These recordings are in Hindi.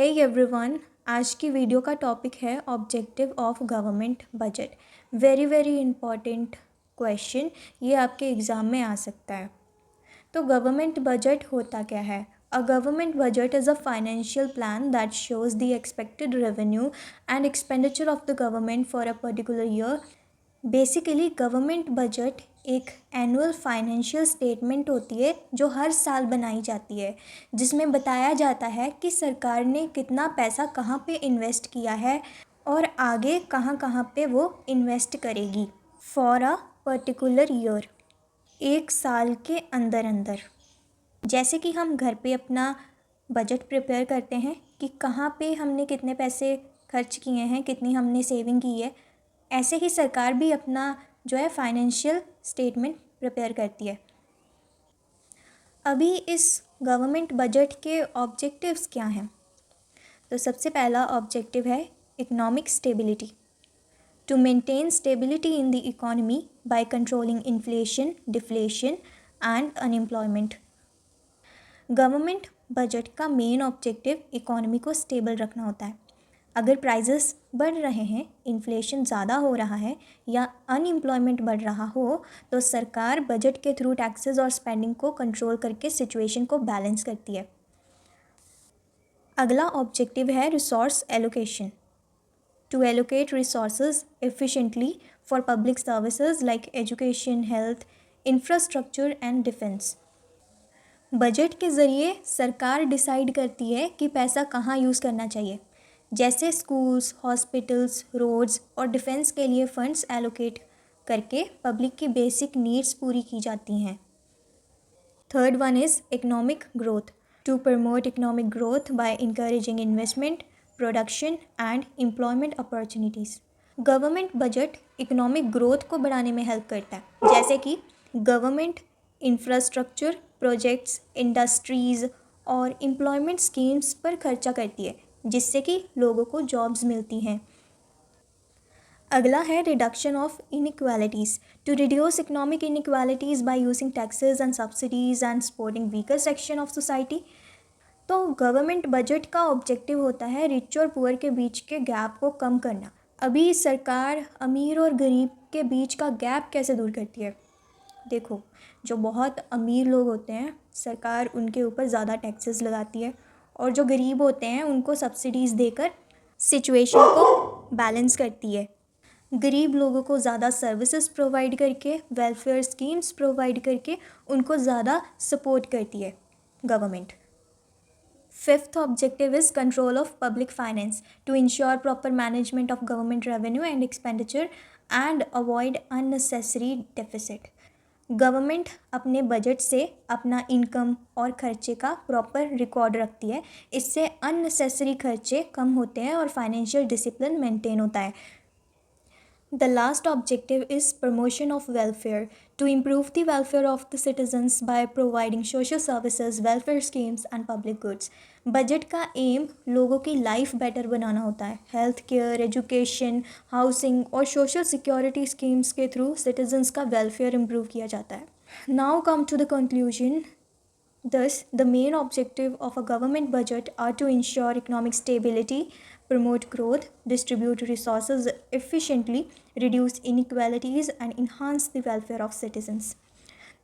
हे एवरीवन, आज की वीडियो का टॉपिक है objective of government budget. Very important question, ये आपके एग्ज़ाम में आ सकता है। तो गवर्नमेंट बजट होता क्या है? A government budget is a financial plan that shows the expected revenue and expenditure of the government for a particular year. Basically government budget एक एनुअल फाइनेंशियल स्टेटमेंट होती है जो हर साल बनाई जाती है, जिसमें बताया जाता है कि सरकार ने कितना पैसा कहाँ पे इन्वेस्ट किया है और आगे कहाँ कहाँ पे वो इन्वेस्ट करेगी फॉर अ पर्टिकुलर ईयर, एक साल के अंदर अंदर। जैसे कि हम घर पे अपना बजट प्रिपेयर करते हैं कि कहाँ पे हमने कितने पैसे खर्च किए हैं, कितनी हमने सेविंग की है, ऐसे ही सरकार भी अपना जो है फाइनेंशियल स्टेटमेंट प्रिपेयर करती है। अभी इस गवर्नमेंट बजट के ऑब्जेक्टिव्स क्या हैं? तो सबसे पहला ऑब्जेक्टिव है economic stability, to maintain stability in the economy by controlling inflation, deflation and unemployment. Government budget का मेन ऑब्जेक्टिव इकोनॉमी को स्टेबल रखना होता है। अगर प्राइजेस बढ़ रहे हैं, इन्फ्लेशन ज़्यादा हो रहा है या अनएम्प्लॉयमेंट बढ़ रहा हो, तो सरकार बजट के थ्रू टैक्सेस और स्पेंडिंग को कंट्रोल करके सिचुएशन को बैलेंस करती है। अगला ऑब्जेक्टिव है resource allocation, to allocate resources efficiently for public services like education, health, infrastructure and defence. Budget के ज़रिए सरकार डिसाइड करती है कि पैसा कहाँ यूज़ करना चाहिए, जैसे स्कूल्स, हॉस्पिटल्स, रोड्स और डिफेंस के लिए फंड्स एलोकेट करके पब्लिक की बेसिक नीड्स पूरी की जाती हैं। Third one is economic growth, to promote economic growth by encouraging investment, production and employment opportunities. Government budget economic growth को बढ़ाने में हेल्प करता है, जैसे कि गवर्नमेंट इंफ्रास्ट्रक्चर प्रोजेक्ट्स, इंडस्ट्रीज़ और एम्प्लॉयमेंट स्कीम्स पर खर्चा करती है, जिससे कि लोगों को जॉब्स मिलती हैं। अगला है reduction of inequalities, to reduce economic inequalities by using taxes and subsidies and supporting weaker section of society. तो गवर्नमेंट बजट का ऑब्जेक्टिव होता है रिच और पुअर के बीच के गैप को कम करना। अभी सरकार अमीर और गरीब के बीच का गैप कैसे दूर करती है? देखो, जो बहुत अमीर लोग होते हैं, सरकार उनके ऊपर ज़्यादा टैक्सेस लगाती है, और जो गरीब होते हैं उनको सब्सिडीज़ देकर सिचुएशन को बैलेंस करती है। गरीब लोगों को ज़्यादा सर्विसेज प्रोवाइड करके, वेलफेयर स्कीम्स प्रोवाइड करके उनको ज़्यादा सपोर्ट करती है government. Fifth objective is control of public finance, to ensure proper management of government revenue and expenditure and avoid unnecessary deficit. Government अपने बजट से अपना इनकम और खर्चे का प्रॉपर रिकॉर्ड रखती है। इससे अननेसेसरी खर्चे कम होते हैं और फाइनेंशियल डिसिप्लिन मेंटेन होता है। The last objective is promotion of welfare, to improve the welfare of the citizens by providing social services, welfare schemes and public goods. Budget का एम लोगों की लाइफ बेटर बनाना होता है। हेल्थ केयर, एजुकेशन, हाउसिंग और सोशल सिक्योरिटी स्कीम्स के थ्रू सिटीजन्स का वेलफेयर इम्प्रूव किया जाता है। Now come to the conclusion. Thus, the main objective of a government budget are to ensure economic stability, promote growth, distribute resources efficiently, reduce inequalities and enhance the welfare of citizens.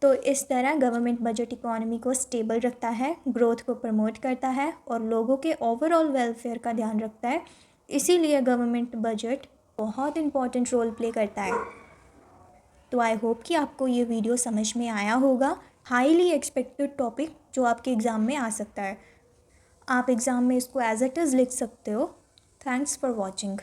तो इस तरह गवर्नमेंट बजट इकोनॉमी को स्टेबल रखता है, ग्रोथ को प्रमोट करता है और लोगों के ओवरऑल वेलफेयर का ध्यान रखता है। इसीलिए गवर्नमेंट बजट बहुत इंपॉर्टेंट रोल प्ले करता है। तो आई होप कि आपको ये वीडियो समझ में आया होगा। हाईली एक्सपेक्टेड टॉपिक जो आपके एग्ज़ाम में आ सकता है। आप एग्ज़ाम में इसको एज इट इज़ लिख सकते हो। Thanks for watching.